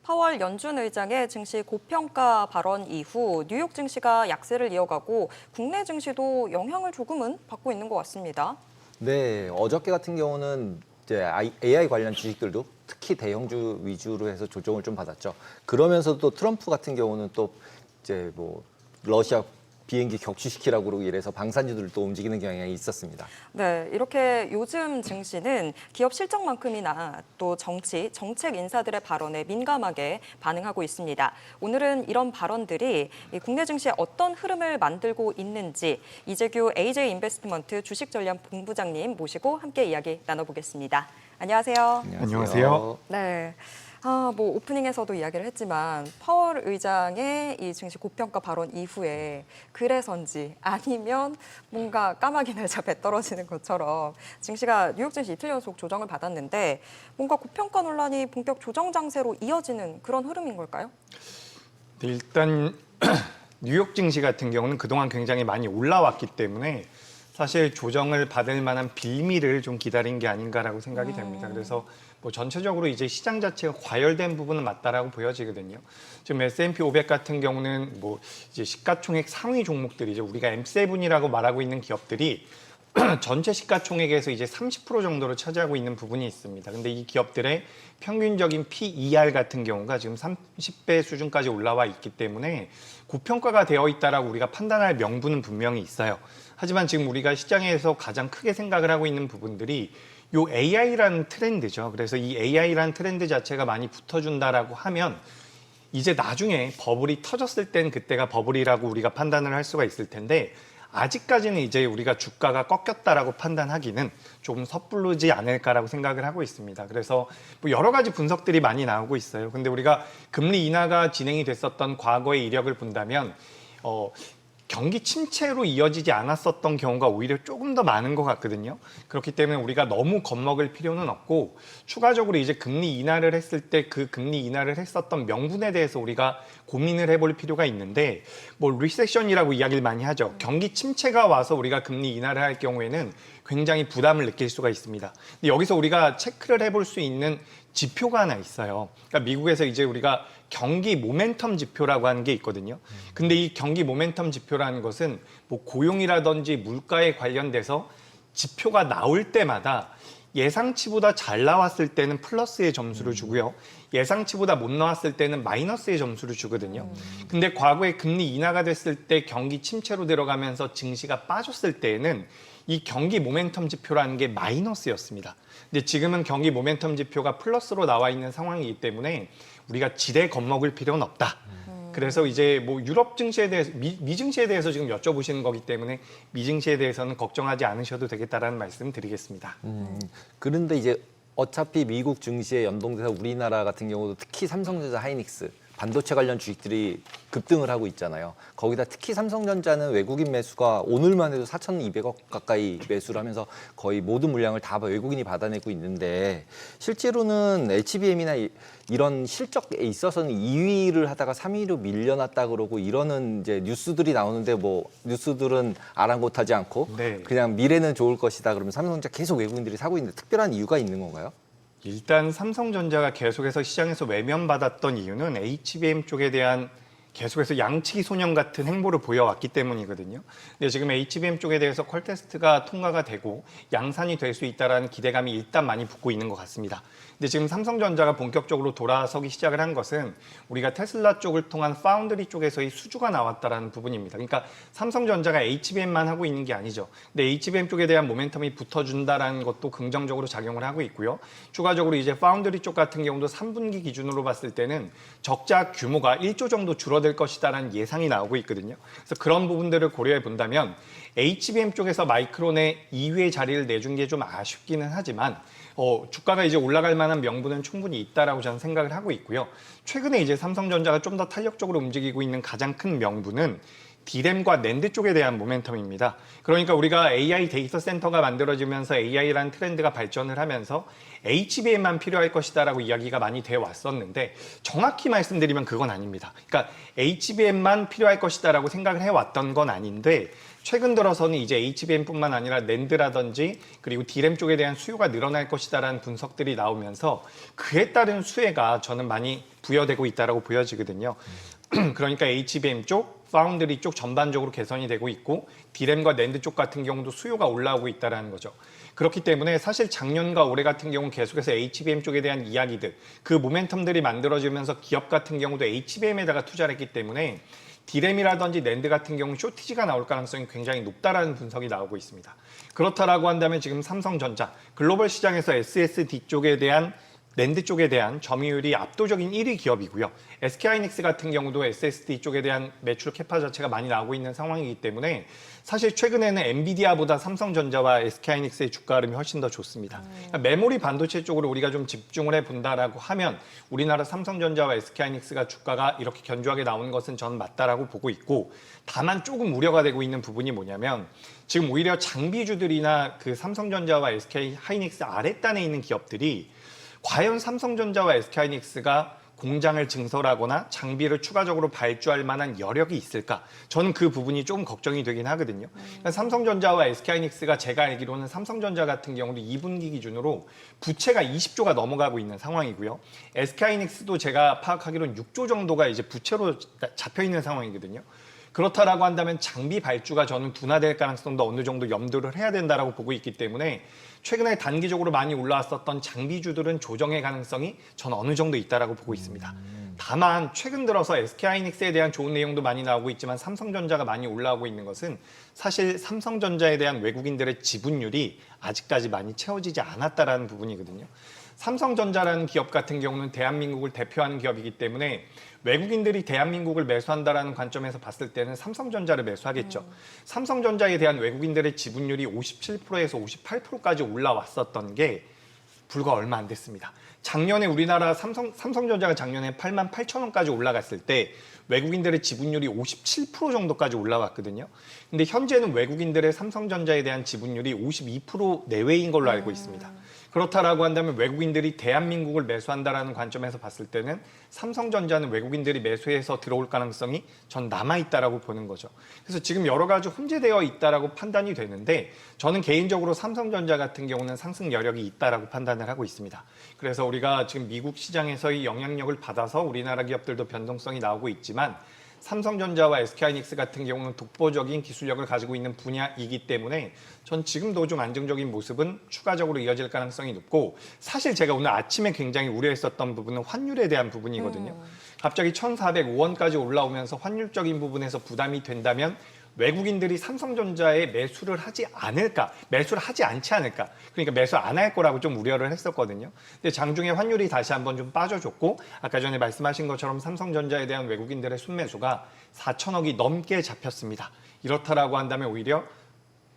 파월 연준 의장의 증시 고평가 발언 이후 뉴욕 증시가 약세를 이어가고 국내 증시도 영향을 조금은 받고 있는 것 같습니다. 네, 어저께 같은 경우는 이제 AI 관련 주식들도 특히 대형주 위주로 해서 조정을 좀 받았죠. 그러면서도 트럼프 같은 경우는 또 이제 뭐 러시아 비행기 격추시키라고 그러고 이래서 방산주들도 움직이는 경향이 있었습니다. 네, 이렇게 요즘 증시는 기업 실적만큼이나 또 정책 인사들의 발언에 민감하게 반응하고 있습니다. 오늘은 이런 발언들이 국내 증시에 어떤 흐름을 만들고 있는지 이재규 AJ 인베스트먼트 주식 전략 본부장님 모시고 함께 이야기 나눠보겠습니다. 안녕하세요. 안녕하세요. 네. 뭐 오프닝에서도 이야기를 했지만 파월 의장의 이 증시 고평가 발언 이후에 그래서인지 아니면 뭔가 까마귀 날자 배 떨어지는 것처럼 증시가 뉴욕 증시 이틀 연속 조정을 받았는데 뭔가 고평가 논란이 본격 조정 장세로 이어지는 그런 흐름인 걸까요? 네, 일단 뉴욕 증시 같은 경우는 그동안 굉장히 많이 올라왔기 때문에 사실 조정을 받을 만한 빌미를 좀 기다린 게 아닌가라고 생각이 됩니다. 그래서 뭐 전체적으로 이제 시장 자체가 과열된 부분은 맞다라고 보여지거든요. 지금 S&P 500 같은 경우는 뭐 이제 시가총액 상위 종목들이 이제 우리가 M7이라고 말하고 있는 기업들이 전체 시가총액에서 이제 30% 정도를 차지하고 있는 부분이 있습니다. 근데 이 기업들의 평균적인 PER 같은 경우가 지금 30배 수준까지 올라와 있기 때문에 고평가가 되어 있다라고 우리가 판단할 명분은 분명히 있어요. 하지만 지금 우리가 시장에서 가장 크게 생각을 하고 있는 부분들이 요 AI라는 트렌드죠. 그래서 이 AI라는 트렌드 자체가 많이 붙어준다라고 하면 이제 나중에 버블이 터졌을 땐 그때가 버블이라고 우리가 판단을 할 수가 있을 텐데 아직까지는 이제 우리가 주가가 꺾였다라고 판단하기는 조금 섣부르지 않을까라고 생각을 하고 있습니다. 그래서 뭐 여러 가지 분석들이 많이 나오고 있어요. 근데 우리가 금리 인하가 진행이 됐었던 과거의 이력을 본다면 경기 침체로 이어지지 않았었던 경우가 오히려 조금 더 많은 것 같거든요. 그렇기 때문에 우리가 너무 겁먹을 필요는 없고 추가적으로 이제 금리 인하를 했을 때 그 금리 인하를 했었던 명분에 대해서 우리가 고민을 해볼 필요가 있는데 뭐 리세션이라고 이야기를 많이 하죠. 경기 침체가 와서 우리가 금리 인하를 할 경우에는 굉장히 부담을 느낄 수가 있습니다. 근데 여기서 우리가 체크를 해볼 수 있는 지표가 하나 있어요. 그러니까 미국에서 이제 우리가 경기 모멘텀 지표라고 하는 게 있거든요. 근데 이 경기 모멘텀 지표라는 것은 뭐 고용이라든지 물가에 관련돼서 지표가 나올 때마다 예상치보다 잘 나왔을 때는 플러스의 점수를 주고요. 예상치보다 못 나왔을 때는 마이너스의 점수를 주거든요. 근데 과거에 금리 인하가 됐을 때 경기 침체로 들어가면서 증시가 빠졌을 때에는 이 경기 모멘텀 지표라는 게 마이너스였습니다. 근데 지금은 경기 모멘텀 지표가 플러스로 나와 있는 상황이기 때문에 우리가 지레 겁먹을 필요는 없다. 그래서 이제 뭐 유럽 증시에 대해서 미 증시에 대해서 지금 여쭤보시는 거기 때문에 미 증시에 대해서는 걱정하지 않으셔도 되겠다라는 말씀 드리겠습니다. 그런데 이제 어차피 미국 증시에 연동돼서 우리나라 같은 경우도 특히 삼성전자, 하이닉스 반도체 관련 주식들이 급등을 하고 있잖아요. 거기다 특히 삼성전자는 외국인 매수가 오늘만 해도 4,200억 가까이 매수를 하면서 거의 모든 물량을 다 외국인이 받아내고 있는데 실제로는 HBM이나 이런 실적에 있어서는 2위를 하다가 3위로 밀려났다 그러고 이러는 이제 뉴스들이 나오는데 뭐 뉴스들은 아랑곳하지 않고 네. 그냥 미래는 좋을 것이다 그러면 삼성전자 계속 외국인들이 사고 있는데 특별한 이유가 있는 건가요? 일단 삼성전자가 계속해서 시장에서 외면받았던 이유는 HBM 쪽에 대한 계속해서 양치기 소년 같은 행보를 보여왔기 때문이거든요. 근데 지금 HBM 쪽에 대해서 퀄 테스트가 통과가 되고 양산이 될 수 있다는 기대감이 일단 많이 붙고 있는 것 같습니다. 근데 지금 삼성전자가 본격적으로 돌아서기 시작을 한 것은 우리가 테슬라 쪽을 통한 파운드리 쪽에서의 수주가 나왔다는 부분입니다. 그러니까 삼성전자가 HBM만 하고 있는 게 아니죠. 근데 HBM 쪽에 대한 모멘텀이 붙어준다는 것도 긍정적으로 작용을 하고 있고요. 추가적으로 이제 파운드리 쪽 같은 경우도 3분기 기준으로 봤을 때는 적자 규모가 1조 정도 줄어들 것이다라는 예상이 나오고 있거든요. 그래서 그런 부분들을 고려해 본다면 HBM 쪽에서 마이크론의 2위의 자리를 내준 게 좀 아쉽기는 하지만 주가가 이제 올라갈 만한 명분은 충분히 있다라고 저는 생각을 하고 있고요. 최근에 이제 삼성전자가 좀 더 탄력적으로 움직이고 있는 가장 큰 명분은 D램과 낸드 쪽에 대한 모멘텀입니다. 그러니까 우리가 AI 데이터 센터가 만들어지면서 AI라는 트렌드가 발전을 하면서 HBM만 필요할 것이다라고 이야기가 많이 돼 왔었는데 정확히 말씀드리면 그건 아닙니다. 그러니까 HBM만 필요할 것이다라고 생각을 해왔던 건 아닌데 최근 들어서는 이제 HBM뿐만 아니라 낸드라든지 그리고 D램 쪽에 대한 수요가 늘어날 것이다라는 분석들이 나오면서 그에 따른 수혜가 저는 많이 부여되고 있다라고 보여지거든요. 그러니까 HBM 쪽, 파운드리 쪽 전반적으로 개선이 되고 있고 D램과 낸드 쪽 같은 경우도 수요가 올라오고 있다는 거죠. 그렇기 때문에 사실 작년과 올해 같은 경우는 계속해서 HBM 쪽에 대한 이야기들, 그 모멘텀들이 만들어지면서 기업 같은 경우도 HBM에다가 투자를 했기 때문에 D램이라든지 낸드 같은 경우는 쇼티지가 나올 가능성이 굉장히 높다라는 분석이 나오고 있습니다. 그렇다라고 한다면 지금 삼성전자, 글로벌 시장에서 SSD 쪽에 대한 낸드 쪽에 대한 점유율이 압도적인 1위 기업이고요. SK하이닉스 같은 경우도 SSD 쪽에 대한 매출 캐파 자체가 많이 나오고 있는 상황이기 때문에 사실 최근에는 엔비디아보다 삼성전자와 SK하이닉스의 주가 흐름이 훨씬 더 좋습니다. 그러니까 메모리 반도체 쪽으로 우리가 좀 집중을 해본다라고 하면 우리나라 삼성전자와 SK하이닉스가 주가가 이렇게 견조하게 나오는 것은 저는 맞다라고 보고 있고, 다만 조금 우려가 되고 있는 부분이 뭐냐면 지금 오히려 장비주들이나 그 삼성전자와 SK하이닉스 아랫단에 있는 기업들이 과연 삼성전자와 SK하이닉스가 공장을 증설하거나 장비를 추가적으로 발주할 만한 여력이 있을까? 저는 그 부분이 좀 걱정이 되긴 하거든요. 그러니까 삼성전자와 SK하이닉스가 제가 알기로는 삼성전자 같은 경우도 2분기 기준으로 부채가 20조가 넘어가고 있는 상황이고요. SK하이닉스도 제가 파악하기로는 6조 정도가 이제 부채로 잡혀 있는 상황이거든요. 그렇다라고 한다면 장비 발주가 저는 둔화될 가능성도 어느 정도 염두를 해야 된다라고 보고 있기 때문에 최근에 단기적으로 많이 올라왔었던 장비주들은 조정의 가능성이 저는 어느 정도 있다라고 보고 있습니다. 다만 최근 들어서 SK하이닉스에 대한 좋은 내용도 많이 나오고 있지만 삼성전자가 많이 올라오고 있는 것은 사실 삼성전자에 대한 외국인들의 지분율이 아직까지 많이 채워지지 않았다라는 부분이거든요. 삼성전자라는 기업 같은 경우는 대한민국을 대표하는 기업이기 때문에 외국인들이 대한민국을 매수한다라는 관점에서 봤을 때는 삼성전자를 매수하겠죠. 삼성전자에 대한 외국인들의 지분율이 57%에서 58%까지 올라왔었던 게 불과 얼마 안 됐습니다. 작년에 우리나라 삼성전자가 작년에 88,000원까지 올라갔을 때 외국인들의 지분율이 57% 정도까지 올라왔거든요. 근데 현재는 외국인들의 삼성전자에 대한 지분율이 52% 내외인 걸로 알고 있습니다. 그렇다라고 한다면 외국인들이 대한민국을 매수한다라는 관점에서 봤을 때는 삼성전자는 외국인들이 매수해서 들어올 가능성이 전 남아있다라고 보는 거죠. 그래서 지금 여러 가지 혼재되어 있다라고 판단이 되는데 저는 개인적으로 삼성전자 같은 경우는 상승 여력이 있다라고 판단을 하고 있습니다. 그래서 우리가 지금 미국 시장에서의 영향력을 받아서 우리나라 기업들도 변동성이 나오고 있지만 삼성전자와 SK하이닉스 같은 경우는 독보적인 기술력을 가지고 있는 분야이기 때문에 전 지금도 좀 안정적인 모습은 추가적으로 이어질 가능성이 높고, 사실 제가 오늘 아침에 굉장히 우려했었던 부분은 환율에 대한 부분이거든요. 갑자기 1,405원까지 올라오면서 환율적인 부분에서 부담이 된다면 외국인들이 삼성전자에 매수를 하지 않을까, 매수를 하지 않지 않을까, 그러니까 매수 안 할 거라고 좀 우려를 했었거든요. 근데 장중에 환율이 다시 한번 좀 빠져줬고 아까 전에 말씀하신 것처럼 삼성전자에 대한 외국인들의 순매수가 4천억이 넘게 잡혔습니다. 이렇다라고 한다면 오히려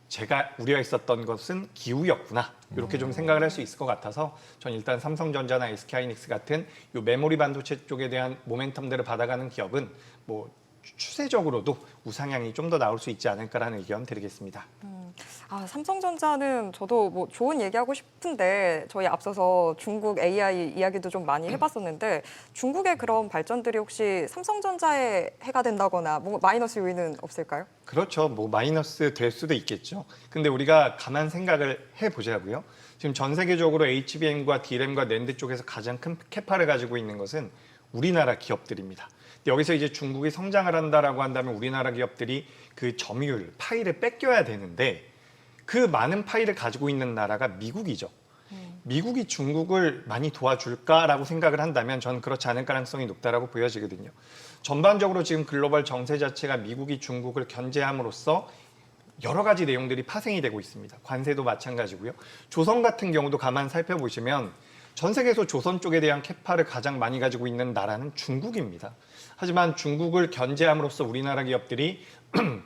제가 우려했었던 것은 기우였구나, 이렇게 좀 생각을 할 수 있을 것 같아서 전 일단 삼성전자나 SK하이닉스 같은 이 메모리 반도체 쪽에 대한 모멘텀들을 받아가는 기업은 뭐 추세적으로도 우상향이 좀 더 나올 수 있지 않을까라는 의견 드리겠습니다. 삼성전자는 저도 뭐 좋은 얘기하고 싶은데 저희 앞서서 중국 AI 이야기도 좀 많이 해봤었는데 중국의 그런 발전들이 혹시 삼성전자에 해가 된다거나 뭐 마이너스 요인은 없을까요? 그렇죠. 뭐 마이너스 될 수도 있겠죠. 근데 우리가 가만 생각을 해보자고요. 지금 전 세계적으로 HBM과 D램과 낸드 쪽에서 가장 큰 캐파를 가지고 있는 것은 우리나라 기업들입니다. 여기서 이제 중국이 성장을 한다라고 한다면 우리나라 기업들이 그 점유율, 파이를 뺏겨야 되는데 그 많은 파이를 가지고 있는 나라가 미국이죠. 미국이 중국을 많이 도와줄까라고 생각을 한다면 저는 그렇지 않을 가능성이 높다라고 보여지거든요. 전반적으로 지금 글로벌 정세 자체가 미국이 중국을 견제함으로써 여러 가지 내용들이 파생이 되고 있습니다. 관세도 마찬가지고요. 조선 같은 경우도 가만 살펴보시면 전 세계에서 조선 쪽에 대한 캐파를 가장 많이 가지고 있는 나라는 중국입니다. 하지만 중국을 견제함으로써 우리나라 기업들이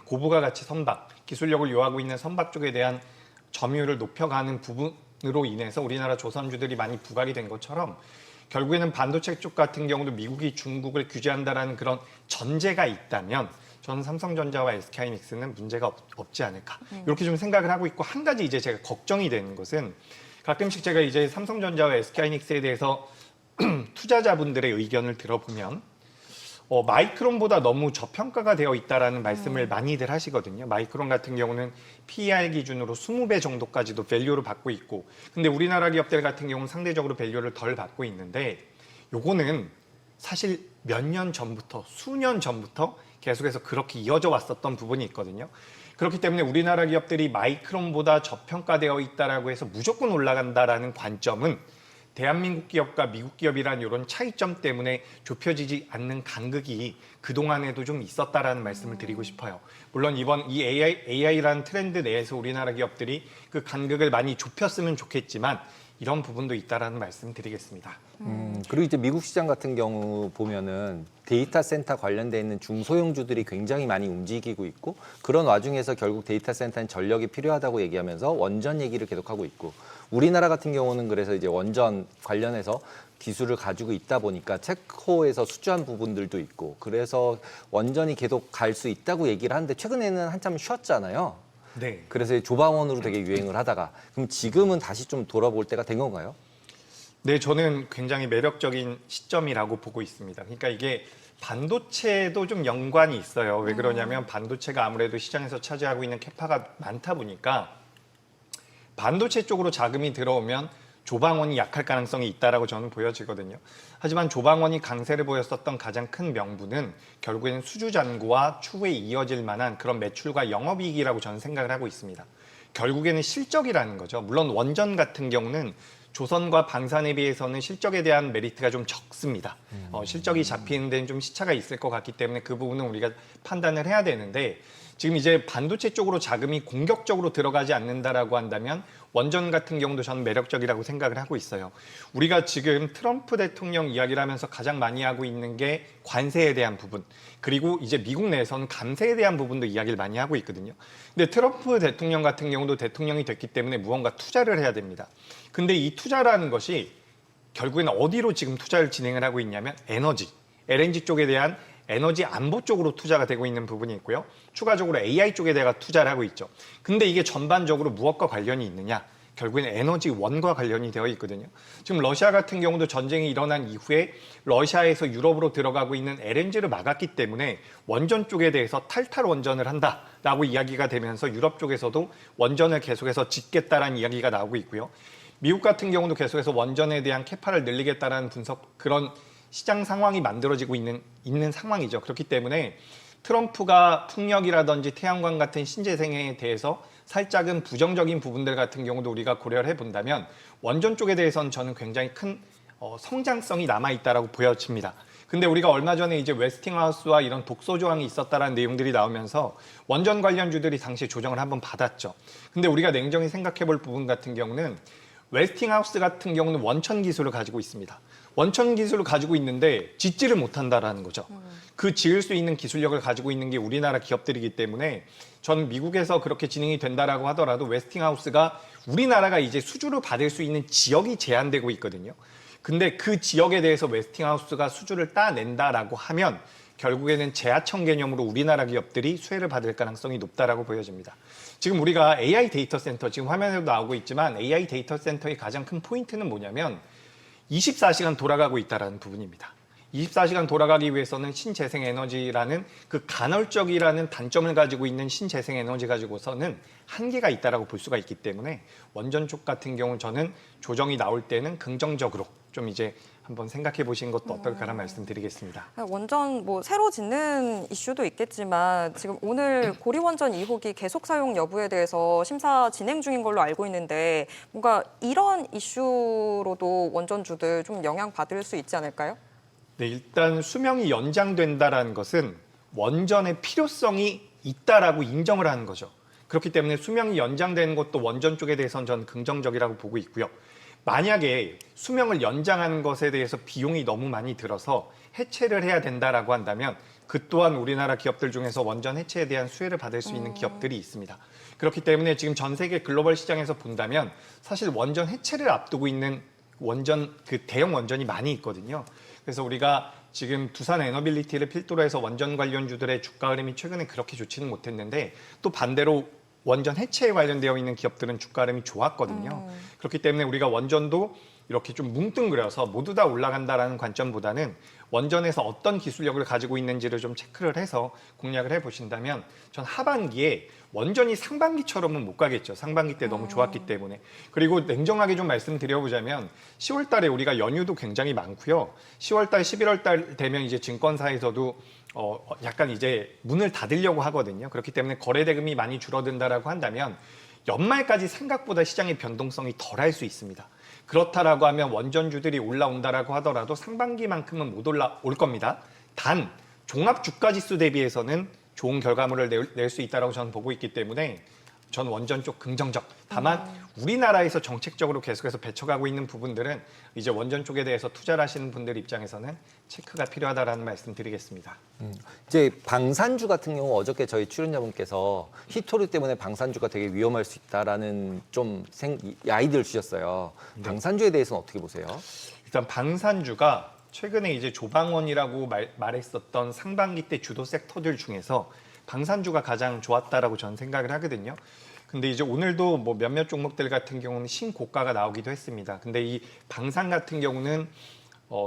고부가 가치 선박, 기술력을 요하고 있는 선박 쪽에 대한 점유율을 높여가는 부분으로 인해서 우리나라 조선주들이 많이 부각이 된 것처럼 결국에는 반도체 쪽 같은 경우도 미국이 중국을 규제한다라는 그런 전제가 있다면 저는 삼성전자와 SK하이닉스는 문제가 없지 않을까 이렇게 좀 생각을 하고 있고, 한 가지 이제 제가 걱정이 되는 것은 가끔씩 제가 이제 삼성전자와 SK하이닉스에 대해서 투자자분들의 의견을 들어보면 마이크론보다 너무 저평가가 되어 있다라는 말씀을 많이들 하시거든요. 마이크론 같은 경우는 PER 기준으로 20배 정도까지도 밸류를 받고 있고, 근데 우리나라 기업들 같은 경우는 상대적으로 밸류를 덜 받고 있는데, 요거는 사실 몇 년 전부터, 수년 전부터 계속해서 그렇게 이어져 왔었던 부분이 있거든요. 그렇기 때문에 우리나라 기업들이 마이크론보다 저평가되어 있다라고 해서 무조건 올라간다라는 관점은 대한민국 기업과 미국 기업이라는 이런 차이점 때문에 좁혀지지 않는 간극이 그동안에도 좀 있었다라는 말씀을 드리고 싶어요. 물론 이번 이 AI라는 트렌드 내에서 우리나라 기업들이 그 간극을 많이 좁혔으면 좋겠지만 이런 부분도 있다라는 말씀 드리겠습니다. 그리고 이제 미국 시장 같은 경우 보면은 데이터 센터 관련돼 있는 중소형주들이 굉장히 많이 움직이고 있고, 그런 와중에서 결국 데이터 센터는 전력이 필요하다고 얘기하면서 원전 얘기를 계속하고 있고, 우리나라 같은 경우는 그래서 이제 원전 관련해서 기술을 가지고 있다 보니까 체코에서 수주한 부분들도 있고, 그래서 원전이 계속 갈 수 있다고 얘기를 하는데 최근에는 한참 쉬었잖아요. 네. 그래서 조방원으로 되게 유행을 하다가, 그럼 지금은 다시 좀 돌아볼 때가 된 건가요? 네, 저는 굉장히 매력적인 시점이라고 보고 있습니다. 그러니까 이게 반도체도 좀 연관이 있어요. 왜 그러냐면 반도체가 아무래도 시장에서 차지하고 있는 캐파가 많다 보니까 반도체 쪽으로 자금이 들어오면 조방원이 약할 가능성이 있다라고 저는 보여지거든요. 하지만 조방원이 강세를 보였었던 가장 큰 명분은 결국에는 수주 잔고와 추후에 이어질 만한 그런 매출과 영업이익이라고 저는 생각을 하고 있습니다. 결국에는 실적이라는 거죠. 물론 원전 같은 경우는 조선과 방산에 비해서는 실적에 대한 메리트가 좀 적습니다. 실적이 잡히는 데는 좀 시차가 있을 것 같기 때문에 그 부분은 우리가 판단을 해야 되는데, 지금 이제 반도체 쪽으로 자금이 공격적으로 들어가지 않는다라고 한다면 원전 같은 경우도 저는 매력적이라고 생각을 하고 있어요. 우리가 지금 트럼프 대통령 이야기를 하면서 가장 많이 하고 있는 게 관세에 대한 부분, 그리고 이제 미국 내에서는 감세에 대한 부분도 이야기를 많이 하고 있거든요. 근데 트럼프 대통령 같은 경우도 대통령이 됐기 때문에 무언가 투자를 해야 됩니다. 근데 이 투자라는 것이 결국에는 어디로 지금 투자를 진행을 하고 있냐면 에너지, LNG 쪽에 대한 에너지 안보 쪽으로 투자가 되고 있는 부분이 있고요. 추가적으로 AI 쪽에 대해 투자를 하고 있죠. 근데 이게 전반적으로 무엇과 관련이 있느냐? 결국에는 에너지원과 관련이 되어 있거든요. 지금 러시아 같은 경우도 전쟁이 일어난 이후에 러시아에서 유럽으로 들어가고 있는 LNG를 막았기 때문에 원전 쪽에 대해서 탈탈 원전을 한다라고 이야기가 되면서 유럽 쪽에서도 원전을 계속해서 짓겠다라는 이야기가 나오고 있고요. 미국 같은 경우도 계속해서 원전에 대한 캐파를 늘리겠다라는 분석, 그런 시장 상황이 만들어지고 있는 상황이죠. 그렇기 때문에 트럼프가 풍력이라든지 태양광 같은 신재생에 대해서 살짝은 부정적인 부분들 같은 경우도 우리가 고려를 해본다면 원전 쪽에 대해서는 저는 굉장히 큰 성장성이 남아있다라고 보여집니다. 근데 우리가 얼마 전에 이제 웨스팅하우스와 이런 독소 조항이 있었다라는 내용들이 나오면서 원전 관련주들이 당시에 조정을 한번 받았죠. 근데 우리가 냉정히 생각해 볼 부분 같은 경우는 웨스팅하우스 같은 경우는 원천 기술을 가지고 있습니다. 원천 기술을 가지고 있는데 짓지를 못한다라는 거죠. 그 지을 수 있는 기술력을 가지고 있는 게 우리나라 기업들이기 때문에 저는 미국에서 그렇게 진행이 된다라고 하더라도 웨스팅하우스가 우리나라가 이제 수주를 받을 수 있는 지역이 제한되고 있거든요. 근데 그 지역에 대해서 웨스팅하우스가 수주를 따낸다라고 하면 결국에는 재하청 개념으로 우리나라 기업들이 수혜를 받을 가능성이 높다라고 보여집니다. 지금 우리가 AI 데이터 센터, 지금 화면에도 나오고 있지만 AI 데이터 센터의 가장 큰 포인트는 뭐냐면 24시간 돌아가고 있다는 부분입니다. 24시간 돌아가기 위해서는 신재생에너지라는 그 간헐적이라는 단점을 가지고 있는 신재생에너지 가지고서는 한계가 있다라고 볼 수가 있기 때문에 원전 쪽 같은 경우는 저는 조정이 나올 때는 긍정적으로 좀 이제 한번 생각해 보시는 것도 어떨까라는 말씀드리겠습니다. 원전 뭐 새로 짓는 이슈도 있겠지만 지금 오늘 고리원전 2호기 계속 사용 여부에 대해서 심사 진행 중인 걸로 알고 있는데 뭔가 이런 이슈로도 원전주들 좀 영향받을 수 있지 않을까요? 네, 일단 수명이 연장된다라는 것은 원전의 필요성이 있다라고 인정을 하는 거죠. 그렇기 때문에 수명이 연장되는 것도 원전 쪽에 대해서는 저는 긍정적이라고 보고 있고요. 만약에 수명을 연장하는 것에 대해서 비용이 너무 많이 들어서 해체를 해야 된다라고 한다면 그 또한 우리나라 기업들 중에서 원전 해체에 대한 수혜를 받을 수 있는 기업들이 있습니다. 그렇기 때문에 지금 전 세계 글로벌 시장에서 본다면 사실 원전 해체를 앞두고 있는 원전, 그 대형 원전이 많이 있거든요. 그래서 우리가 지금 두산 에너빌리티를 필두로 해서 원전 관련주들의 주가 흐름이 최근에 그렇게 좋지는 못했는데 또 반대로 원전 해체에 관련되어 있는 기업들은 주가 흐름이 좋았거든요. 그렇기 때문에 우리가 원전도 이렇게 좀 뭉뚱그려서 모두 다 올라간다라는 관점보다는 원전에서 어떤 기술력을 가지고 있는지를 좀 체크를 해서 공략을 해보신다면 전 하반기에 원전이 상반기처럼은 못 가겠죠. 상반기 때 너무 좋았기 때문에. 그리고 냉정하게 좀 말씀드려보자면 10월 달에 우리가 연휴도 굉장히 많고요. 10월 달, 11월 달 되면 이제 증권사에서도 약간 이제 문을 닫으려고 하거든요. 그렇기 때문에 거래 대금이 많이 줄어든다라고 한다면 연말까지 생각보다 시장의 변동성이 덜할 수 있습니다. 그렇다라고 하면 원전주들이 올라온다라고 하더라도 상반기만큼은 못 올라올 겁니다. 단 종합 주가 지수 대비해서는 좋은 결과물을 낼 수 있다라고 저는 보고 있기 때문에 저는 원전 쪽 긍정적. 다만 우리나라에서 정책적으로 계속해서 배쳐가고 있는 부분들은 이제 원전 쪽에 대해서 투자를 하시는 분들 입장에서는 체크가 필요하다라는 말씀 드리겠습니다. 이제 방산주 같은 경우 어저께 저희 출연자분께서 히토류 때문에 방산주가 되게 위험할 수 있다라는 좀 아이디어를 주셨어요. 방산주에 대해서는 어떻게 보세요? 일단 방산주가 최근에 이제 조방원이라고 말했었던 상반기 때 주도 섹터들 중에서 방산주가 가장 좋았다라고 저는 생각을 하거든요. 근데 이제 오늘도 뭐 몇몇 종목들 같은 경우는 신고가가 나오기도 했습니다. 근데 이 방산 같은 경우는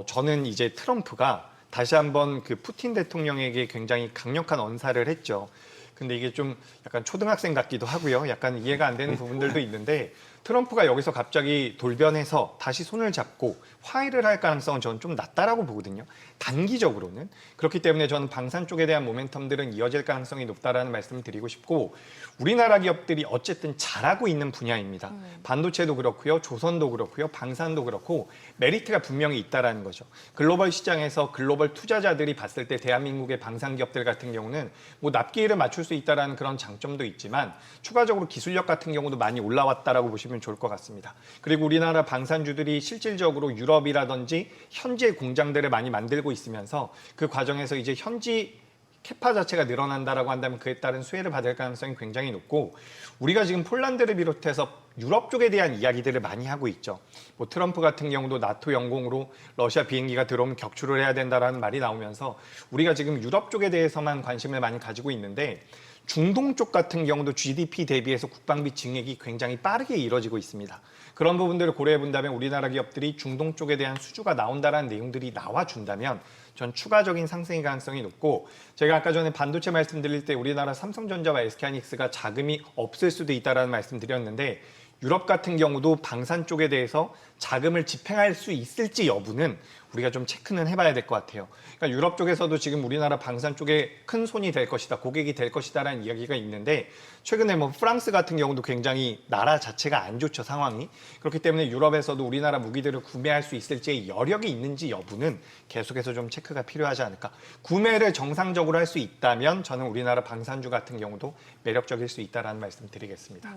저는 이제 트럼프가 다시 한번 그 푸틴 대통령에게 굉장히 강력한 언사를 했죠. 근데 이게 좀 약간 초등학생 같기도 하고요. 약간 이해가 안 되는 부분들도 있는데 트럼프가 여기서 갑자기 돌변해서 다시 손을 잡고 화해를 할 가능성은 저는 좀 낮다라고 보거든요. 단기적으로는. 그렇기 때문에 저는 방산 쪽에 대한 모멘텀들은 이어질 가능성이 높다라는 말씀을 드리고 싶고 우리나라 기업들이 어쨌든 잘하고 있는 분야입니다. 반도체도 그렇고요. 조선도 그렇고요. 방산도 그렇고 메리트가 분명히 있다라는 거죠. 글로벌 시장에서 글로벌 투자자들이 봤을 때 대한민국의 방산 기업들 같은 경우는 뭐 납기일을 맞출 수 있다라는 그런 장점도 있지만 추가적으로 기술력 같은 경우도 많이 올라왔다라고 보시면 좋을 것 같습니다. 그리고 우리나라 방산주들이 실질적으로 유럽이라든지 현지의 공장들을 많이 만들고 있으면서 그 과정에서 이제 현지 캐파 자체가 늘어난다라고 한다면 그에 따른 수혜를 받을 가능성이 굉장히 높고 우리가 지금 폴란드를 비롯해서 유럽 쪽에 대한 이야기들을 많이 하고 있죠. 뭐 트럼프 같은 경우도 나토 영공으로 러시아 비행기가 들어오면 격추를 해야 된다라는 말이 나오면서 우리가 지금 유럽 쪽에 대해서만 관심을 많이 가지고 있는데 중동 쪽 같은 경우도 GDP 대비해서 국방비 증액이 굉장히 빠르게 이뤄지고 있습니다. 그런 부분들을 고려해 본다면 우리나라 기업들이 중동 쪽에 대한 수주가 나온다라는 내용들이 나와준다면 전 추가적인 상승의 가능성이 높고 제가 아까 전에 반도체 말씀드릴 때 우리나라 삼성전자와 SK하이닉스가 자금이 없을 수도 있다라는 말씀 드렸는데 유럽 같은 경우도 방산 쪽에 대해서 자금을 집행할 수 있을지 여부는 우리가 좀 체크는 해봐야 될 것 같아요. 그러니까 유럽 쪽에서도 지금 우리나라 방산 쪽에 큰 손이 될 것이다, 고객이 될 것이다라는 이야기가 있는데 최근에 뭐 프랑스 같은 경우도 굉장히 나라 자체가 안 좋죠, 상황이. 그렇기 때문에 유럽에서도 우리나라 무기들을 구매할 수 있을지 여력이 있는지 여부는 계속해서 좀 체크가 필요하지 않을까. 구매를 정상적으로 할 수 있다면 저는 우리나라 방산주 같은 경우도 매력적일 수 있다라는 말씀 드리겠습니다.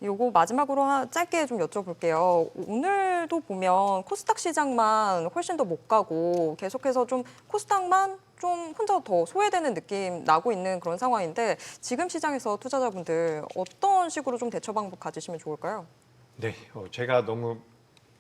요거 마지막으로 짧게 좀 여쭤볼게요. 오늘도 보면 코스닥 시장만 훨씬 더 못 가고 계속해서 좀 코스닥만 좀 혼자 더 소외되는 느낌 나고 있는 그런 상황인데 지금 시장에서 투자자분들 어떤 식으로 좀 대처 방법 가지시면 좋을까요? 네, 제가 너무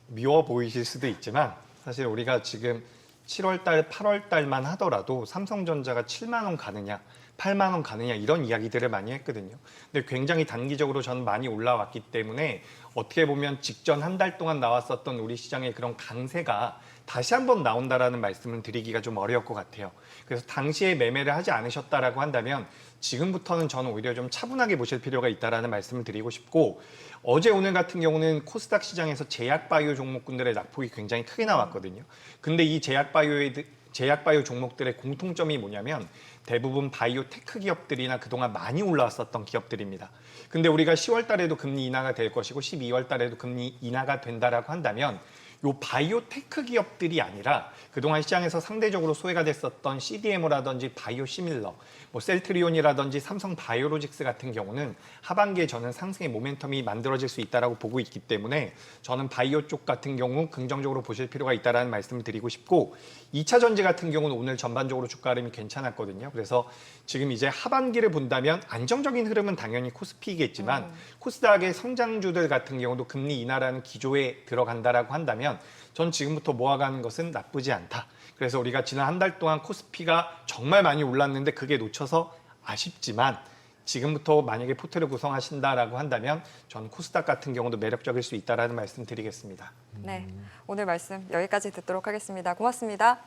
미워 보이실 수도 있지만 사실 우리가 지금 7월 달, 8월 달만 하더라도 삼성전자가 7만 원 가느냐, 8만 원 가느냐 이런 이야기들을 많이 했거든요. 근데 굉장히 단기적으로 저는 많이 올라왔기 때문에 어떻게 보면 직전 한 달 동안 나왔었던 우리 시장의 그런 강세가 다시 한번 나온다라는 말씀을 드리기가 좀 어려울 것 같아요. 그래서 당시에 매매를 하지 않으셨다라고 한다면 지금부터는 저는 오히려 좀 차분하게 보실 필요가 있다라는 말씀을 드리고 싶고 어제 오늘 같은 경우는 코스닥 시장에서 제약바이오 종목군들의 낙폭이 굉장히 크게 나왔거든요. 근데 이 제약바이오 종목들의 공통점이 뭐냐면 대부분 바이오 테크 기업들이나 그동안 많이 올라왔었던 기업들입니다. 근데 우리가 10월 달에도 금리 인하가 될 것이고 12월 달에도 금리 인하가 된다라고 한다면 요 바이오 테크 기업들이 아니라 그동안 시장에서 상대적으로 소외가 됐었던 CDMO라든지 바이오 시밀러, 뭐 셀트리온이라든지 삼성 바이오로직스 같은 경우는 하반기에 저는 상승의 모멘텀이 만들어질 수 있다라고 보고 있기 때문에 저는 바이오 쪽 같은 경우 긍정적으로 보실 필요가 있다라는 말씀을 드리고 싶고 2차 전지 같은 경우는 오늘 전반적으로 주가 흐름이 괜찮았거든요. 그래서 지금 이제 하반기를 본다면 안정적인 흐름은 당연히 코스피이겠지만 코스닥의 성장주들 같은 경우도 금리 인하라는 기조에 들어간다라고 한다면 한다면 전 지금부터 모아가는 것은 나쁘지 않다. 그래서 우리가 지난 한 달 동안 코스피가 정말 많이 올랐는데 그게 놓쳐서 아쉽지만 지금부터 만약에 포트를 구성하신다라고 한다면 전 코스닥 같은 경우도 매력적일 수 있다라는 말씀 드리겠습니다. 네, 오늘 말씀 여기까지 듣도록 하겠습니다. 고맙습니다.